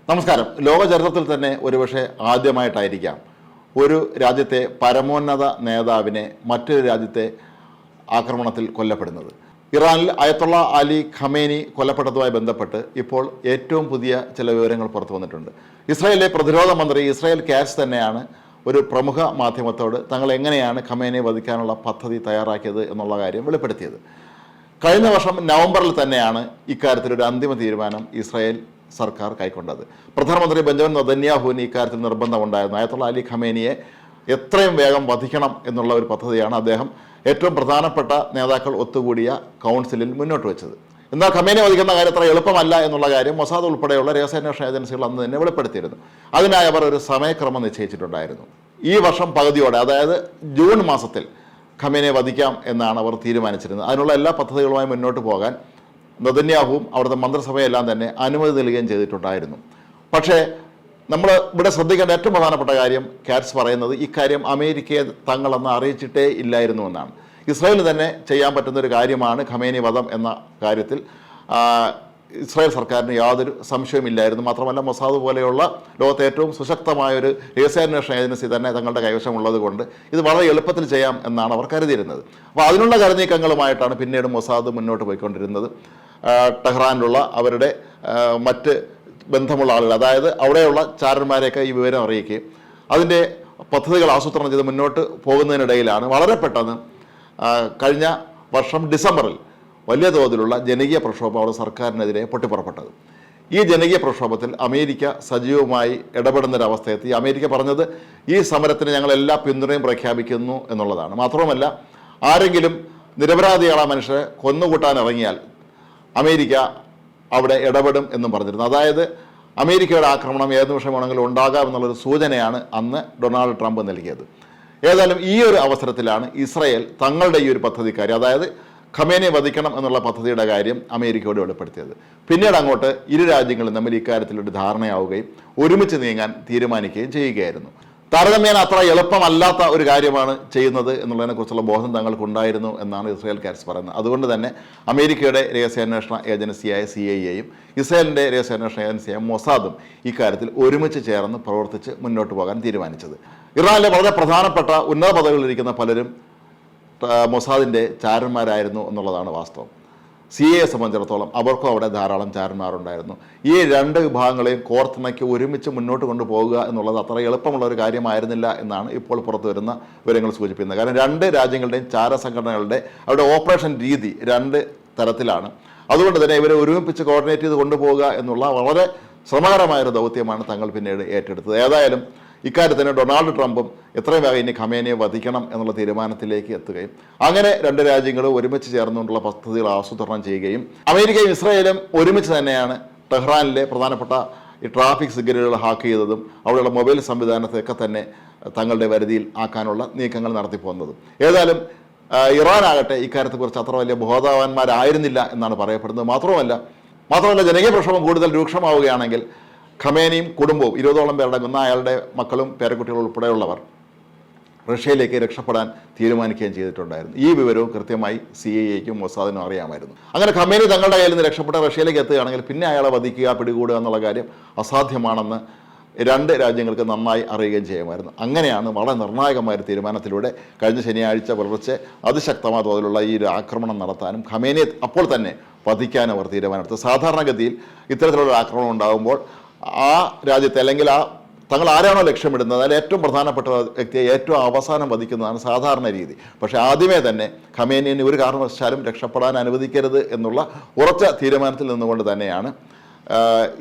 നമസ്കാരം. ലോക ചരിത്രത്തിൽ തന്നെ ഒരുപക്ഷെ ആദ്യമായിട്ടായിരിക്കാം ഒരു രാജ്യത്തെ പരമോന്നത നേതാവിനെ മറ്റൊരു രാജ്യത്തെ ആക്രമണത്തിൽ കൊല്ലപ്പെടുന്നത്. ഇറാനിൽ അയത്തുള്ള അലി ഖമേനി കൊല്ലപ്പെട്ടതുമായി ബന്ധപ്പെട്ട് ഇപ്പോൾ ഏറ്റവും പുതിയ ചില വിവരങ്ങൾ പുറത്തു വന്നിട്ടുണ്ട്. ഇസ്രായേലിലെ പ്രതിരോധ മന്ത്രി ഇസ്രായേൽ കാറ്റ്സ് തന്നെയാണ് ഒരു പ്രമുഖ മാധ്യമത്തോട് തങ്ങൾ എങ്ങനെയാണ് ഖമേനിയെ വധിക്കാനുള്ള പദ്ധതി തയ്യാറാക്കിയത് എന്നുള്ള കാര്യം വെളിപ്പെടുത്തിയത്. കഴിഞ്ഞ വർഷം നവംബറിൽ തന്നെയാണ് ഇക്കാര്യത്തിൽ ഒരു അന്തിമ തീരുമാനം ഇസ്രായേൽ സർക്കാർ കൈക്കൊണ്ടത്. പ്രധാനമന്ത്രി ബെഞ്ചമിൻ നെതന്യാഹുവിന് ഇക്കാര്യത്തിൽ നിർബന്ധമുണ്ടായിരുന്നു. അയത്തുള്ള അലി ഖമേനിയെ എത്രയും വേഗം വധിക്കണം എന്നുള്ള ഒരു പദ്ധതിയാണ് അദ്ദേഹം ഏറ്റവും പ്രധാനപ്പെട്ട നേതാക്കൾ ഒത്തുകൂടിയ കൗൺസിലിൽ മുന്നോട്ട് വെച്ചത്. എന്നാൽ ഖമേനിയെ വധിക്കുന്ന കാര്യം അത്ര എളുപ്പമല്ല എന്നുള്ള കാര്യം മൊസാദ് ഉൾപ്പെടെയുള്ള രഹസ്യാന്വേഷണ ഏജൻസികൾ അന്ന് തന്നെ വെളിപ്പെടുത്തിയിരുന്നു. അതിനായി അവർ ഒരു സമയക്രമം നിശ്ചയിച്ചിട്ടുണ്ടായിരുന്നു. ഈ വർഷം പകുതിയോടെ, അതായത് ജൂൺ മാസത്തിൽ ഖമേനിയെ വധിക്കാം എന്നാണ് അവർ തീരുമാനിച്ചിരുന്നത്. അതിനുള്ള എല്ലാ പദ്ധതികളുമായി മുന്നോട്ട് പോകാൻ നെതന്യാഹുവും അവിടുത്തെ മന്ത്രിസഭയെല്ലാം തന്നെ അനുമതി നൽകുകയും ചെയ്തിട്ടുണ്ടായിരുന്നു. പക്ഷേ നമ്മൾ ഇവിടെ ശ്രദ്ധിക്കേണ്ട ഏറ്റവും പ്രധാനപ്പെട്ട കാര്യം കാറ്റ്സ് പറയുന്നത് ഇക്കാര്യം അമേരിക്കയെ തങ്ങളെന്ന് അറിയിച്ചിട്ടേ ഇല്ലായിരുന്നു എന്നാണ്. ഇസ്രായേലിന് തന്നെ ചെയ്യാൻ പറ്റുന്ന ഒരു കാര്യമാണ് ഖമേനി വധം എന്ന കാര്യത്തിൽ ഇസ്രായേൽ സർക്കാരിന് യാതൊരു സംശയമില്ലായിരുന്നു. മാത്രമല്ല മൊസാദ് പോലെയുള്ള ലോകത്തെ ഏറ്റവും സുശക്തമായൊരു രഹസ്യാന്വേഷണ ഏജൻസി തന്നെ തങ്ങളുടെ കൈവശമുള്ളത് കൊണ്ട് ഇത് വളരെ എളുപ്പത്തിൽ ചെയ്യാം എന്നാണ് അവർ കരുതിയിരുന്നത്. അപ്പോൾ അതിനുള്ള കരുനീക്കങ്ങളുമായിട്ടാണ് പിന്നീട് മൊസാദ് മുന്നോട്ട് പോയിക്കൊണ്ടിരുന്നത്. ടെഹ്റാനിലുള്ള അവരുടെ മറ്റ് ബന്ധമുള്ള ആളുകൾ, അതായത് അവിടെയുള്ള ചാരന്മാരെയൊക്കെ ഈ വിവരം അറിയിക്കുകയും അതിൻ്റെ പദ്ധതികൾ ആസൂത്രണം ചെയ്ത് മുന്നോട്ട് പോകുന്നതിനിടയിലാണ് വളരെ പെട്ടെന്ന് കഴിഞ്ഞ വർഷം ഡിസംബറിൽ വലിയ തോതിലുള്ള ജനകീയ പ്രക്ഷോഭം അവിടെ സർക്കാരിനെതിരെ പൊട്ടിപ്പുറപ്പെട്ടത്. ഈ ജനകീയ പ്രക്ഷോഭത്തിൽ അമേരിക്ക സജീവമായി ഇടപെടുന്നൊരവസ്ഥയെത്തി. അമേരിക്ക പറഞ്ഞത് ഈ സമരത്തിന് ഞങ്ങൾ എല്ലാ പിന്തുണയും പ്രഖ്യാപിക്കുന്നു എന്നുള്ളതാണ്. മാത്രവുമല്ല, ആരെങ്കിലും നിരപരാധികളായ മനുഷ്യരെ കൊന്നുകൂട്ടാൻ ഇറങ്ങിയാൽ അമേരിക്ക അവിടെ ഇടപെടും എന്നും പറഞ്ഞിരുന്നു. അതായത് അമേരിക്കയുടെ ആക്രമണം ഏത് നിമിഷം വേണമെങ്കിലും ഉണ്ടാകാം എന്നുള്ളൊരു സൂചനയാണ് അന്ന് ഡൊണാൾഡ് ട്രംപ് നൽകിയത്. ഏതായാലും ഈ ഒരു അവസരത്തിലാണ് ഇസ്രായേൽ തങ്ങളുടെ ഈ ഒരു പദ്ധതിക്കാരി, അതായത് ഖമേനിയെ വധിക്കണം എന്നുള്ള പദ്ധതിയുടെ കാര്യം അമേരിക്കയോട് വെളിപ്പെടുത്തിയത്. പിന്നീട് അങ്ങോട്ട് ഇരു രാജ്യങ്ങളും തമ്മിൽ ഇക്കാര്യത്തിലൊരു ധാരണയാവുകയും ഒരുമിച്ച് നീങ്ങാൻ തീരുമാനിക്കുകയും ചെയ്യുകയായിരുന്നു. താരതമ്യേന അത്ര എളുപ്പമല്ലാത്ത ഒരു കാര്യമാണ് ചെയ്യുന്നത് എന്നുള്ളതിനെക്കുറിച്ചുള്ള ബോധം തങ്ങൾക്കുണ്ടായിരുന്നു എന്നാണ് ഇസ്രായേൽ കാറ്റ്സ് പറയുന്നത്. അതുകൊണ്ട് തന്നെ അമേരിക്കയുടെ രഹസ്യാന്വേഷണ ഏജൻസിയായ CIA-യും ഇസ്രായേലിൻ്റെ രഹസ്യാന്വേഷണ ഏജൻസിയായ മൊസാദും ഇക്കാര്യത്തിൽ ഒരുമിച്ച് ചേർന്ന് പ്രവർത്തിച്ച് മുന്നോട്ട് പോകാൻ തീരുമാനിച്ചത്. ഇറാനിലെ വളരെ പ്രധാനപ്പെട്ട ഉന്നത പദവികളിലിരിക്കുന്ന പലരും മൊസാദിൻ്റെ ചാരന്മാരായിരുന്നു എന്നുള്ളതാണ് വാസ്തവം. CIA സംബന്ധിച്ചിടത്തോളം അവർക്കും അവിടെ ധാരാളം ചാരന്മാരുണ്ടായിരുന്നു. ഈ രണ്ട് വിഭാഗങ്ങളെയും കോർത്തിണക്കി ഒരുമിച്ച് മുന്നോട്ട് കൊണ്ടുപോകുക എന്നുള്ളത് അത്ര എളുപ്പമുള്ള ഒരു കാര്യമായിരുന്നില്ല എന്നാണ് ഇപ്പോൾ പുറത്തു വരുന്ന വിവരങ്ങൾ സൂചിപ്പിക്കുന്നത്. കാരണം രണ്ട് രാജ്യങ്ങളുടെയും ചാര സംഘടനകളുടെ അവരുടെ ഓപ്പറേഷൻ രീതി രണ്ട് തരത്തിലാണ്. അതുകൊണ്ട് തന്നെ ഇവരെ ഒരുമിപ്പിച്ച് കോർഡിനേറ്റ് ചെയ്ത് കൊണ്ടുപോകുക എന്നുള്ള വളരെ ശ്രമകരമായൊരു ദൗത്യമാണ് തങ്ങൾ പിന്നീട് ഏറ്റെടുത്തത്. ഏതായാലും ഇക്കാര്യത്തിന് ഡൊണാൾഡ് ട്രംപും എത്രയും വേഗം ഇനി ഖമേനിയെ വധിക്കണം എന്നുള്ള തീരുമാനത്തിലേക്ക് എത്തുകയും അങ്ങനെ രണ്ട് രാജ്യങ്ങളും ഒരുമിച്ച് ചേർന്നുകൊണ്ടുള്ള പദ്ധതികൾ ആസൂത്രണം ചെയ്യുകയും അമേരിക്കയും ഇസ്രായേലും ഒരുമിച്ച് തന്നെയാണ് ടെഹ്റാനിലെ പ്രധാനപ്പെട്ട ഈ ട്രാഫിക് സിഗ്നലുകൾ ഹാക്ക് ചെയ്തതും അവിടെയുള്ള മൊബൈൽ സംവിധാനത്തെയൊക്കെ തന്നെ തങ്ങളുടെ വരുതിയിൽ ആക്കാനുള്ള നീക്കങ്ങൾ നടത്തിപ്പോകുന്നതും. ഏതായാലും ഇറാനാകട്ടെ ഇക്കാര്യത്തെക്കുറിച്ച് അത്ര വലിയ ബോധവാന്മാരായിരുന്നില്ല എന്നാണ് പറയപ്പെടുന്നത്. മാത്രമല്ല ജനകീയ പ്രക്ഷോഭം കൂടുതൽ രൂക്ഷമാവുകയാണെങ്കിൽ ഖമേനിയും കുടുംബവും 20ഓളം പേരടങ്ങുന്ന അയാളുടെ മക്കളും പേരക്കുട്ടികളും ഉൾപ്പെടെയുള്ളവർ റഷ്യയിലേക്ക് രക്ഷപ്പെടാൻ തീരുമാനിക്കുകയും ചെയ്തിട്ടുണ്ടായിരുന്നു. ഈ വിവരവും കൃത്യമായി CIA-ക്കും മൊസാദിനും അറിയാമായിരുന്നു. അങ്ങനെ ഖമേനി തങ്ങളുടെ കയ്യിൽ നിന്ന് രക്ഷപ്പെട്ട് റഷ്യയിലേക്ക് എത്തുകയാണെങ്കിൽ പിന്നെ അയാളെ വധിക്കുക, പിടികൂടുക എന്നുള്ള കാര്യം അസാധ്യമാണെന്ന് രണ്ട് രാജ്യങ്ങൾക്ക് നന്നായി അറിയുകയും ചെയ്യുമായിരുന്നു. അങ്ങനെയാണ് വളരെ നിർണായകമായ ഒരു തീരുമാനത്തിലൂടെ കഴിഞ്ഞ ശനിയാഴ്ച പുലർച്ചെ അതിശക്തമായ തോതിലുള്ള ഈ ഒരു ആക്രമണം നടത്താനും ഖമേനിയെ അപ്പോൾ തന്നെ വധിക്കാനും അവർ തീരുമാനമെടുത്തു. സാധാരണഗതിയിൽ ഇത്തരത്തിലുള്ള ആക്രമണം ഉണ്ടാകുമ്പോൾ ആ രാജ്യത്തെ അല്ലെങ്കിൽ തങ്ങൾ ആരാണോ ലക്ഷ്യമിടുന്നത് അതിൽ ഏറ്റവും പ്രധാനപ്പെട്ട വ്യക്തിയെ ഏറ്റവും അവസാനം വധിക്കുന്നതാണ് സാധാരണ രീതി. പക്ഷേ ആദ്യമേ തന്നെ ഖമേനിയെ ഒരു കാരണവശാലും രക്ഷപ്പെടാൻ അനുവദിക്കരുത് എന്നുള്ള ഉറച്ച തീരുമാനത്തിൽ നിന്നുകൊണ്ട് തന്നെയാണ്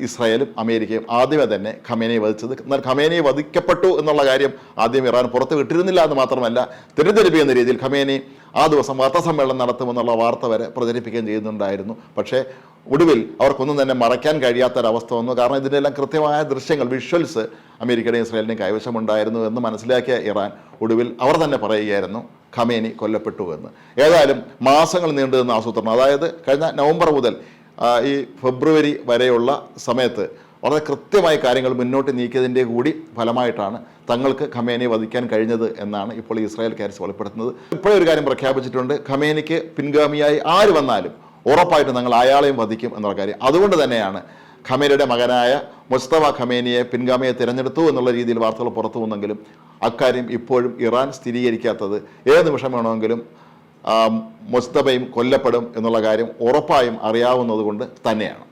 ഇസ്രായേലും അമേരിക്കയും ആദ്യമേ തന്നെ ഖമേനിയെ വധിച്ചത്. എന്നാൽ ഖമേനി വധിക്കപ്പെട്ടു എന്നുള്ള കാര്യം ആദ്യം ഇറാൻ പുറത്ത് വിട്ടിരുന്നില്ല എന്ന് മാത്രമല്ല, തെറ്റിദ്ധരിപ്പിക്കുന്ന രീതിയിൽ ഖമേനി ആ ദിവസം വാർത്താസമ്മേളനം നടത്തുമെന്നുള്ള വാർത്ത വരെ പ്രചരിപ്പിക്കുകയും ചെയ്യുന്നുണ്ടായിരുന്നു. പക്ഷേ ഒടുവിൽ അവർക്കൊന്നും തന്നെ മറയ്ക്കാൻ കഴിയാത്തൊരവസ്ഥ വന്നു. കാരണം ഇതിൻ്റെ എല്ലാം കൃത്യമായ ദൃശ്യങ്ങൾ, വിഷ്വൽസ് അമേരിക്കയുടെയും ഇസ്രായേലിൻ്റെയും കൈവശമുണ്ടായിരുന്നു എന്ന് മനസ്സിലാക്കിയ ഇറാൻ ഒടുവിൽ അവർ തന്നെ പറയുകയായിരുന്നു ഖമേനി കൊല്ലപ്പെട്ടു എന്ന്. ഏതായാലും മാസങ്ങൾ നീണ്ടു നിന്ന ആസൂത്രണം, അതായത് കഴിഞ്ഞ നവംബർ മുതൽ ഈ ഫെബ്രുവരി വരെയുള്ള സമയത്ത് വളരെ കൃത്യമായി കാര്യങ്ങൾ മുന്നോട്ട് നീക്കിയതിൻ്റെ കൂടി ഫലമായിട്ടാണ് തങ്ങൾക്ക് ഖമേനിയെ വധിക്കാൻ കഴിഞ്ഞത് എന്നാണ് ഇപ്പോൾ ഇസ്രായേൽ കാറ്റ്സ് വെളിപ്പെടുത്തുന്നത്. ഇപ്പോഴൊരു ഒരു കാര്യം പ്രഖ്യാപിച്ചിട്ടുണ്ട്, ഖമേനിക്ക് പിൻഗാമിയായി ആര് വന്നാലും ഉറപ്പായിട്ടും ഞങ്ങൾ അയാളെയും വധിക്കും എന്നുള്ള കാര്യം. അതുകൊണ്ട് തന്നെയാണ് ഖമേനിയുടെ മകനായ മുസ്തഫ ഖമേനിയെ പിൻഗാമിയെ തിരഞ്ഞെടുത്തു എന്നുള്ള രീതിയിൽ വാർത്തകൾ പുറത്തു വന്നെങ്കിലും അക്കാര്യം ഇപ്പോഴും ഇറാൻ സ്ഥിരീകരിക്കാത്തത് ഏത് നിമിഷം വേണമെങ്കിലും മുസ്തഫയും കൊല്ലപ്പെടും എന്നുള്ള കാര്യം ഉറപ്പായും അറിയാവുന്നത് കൊണ്ട് തന്നെയാണ്.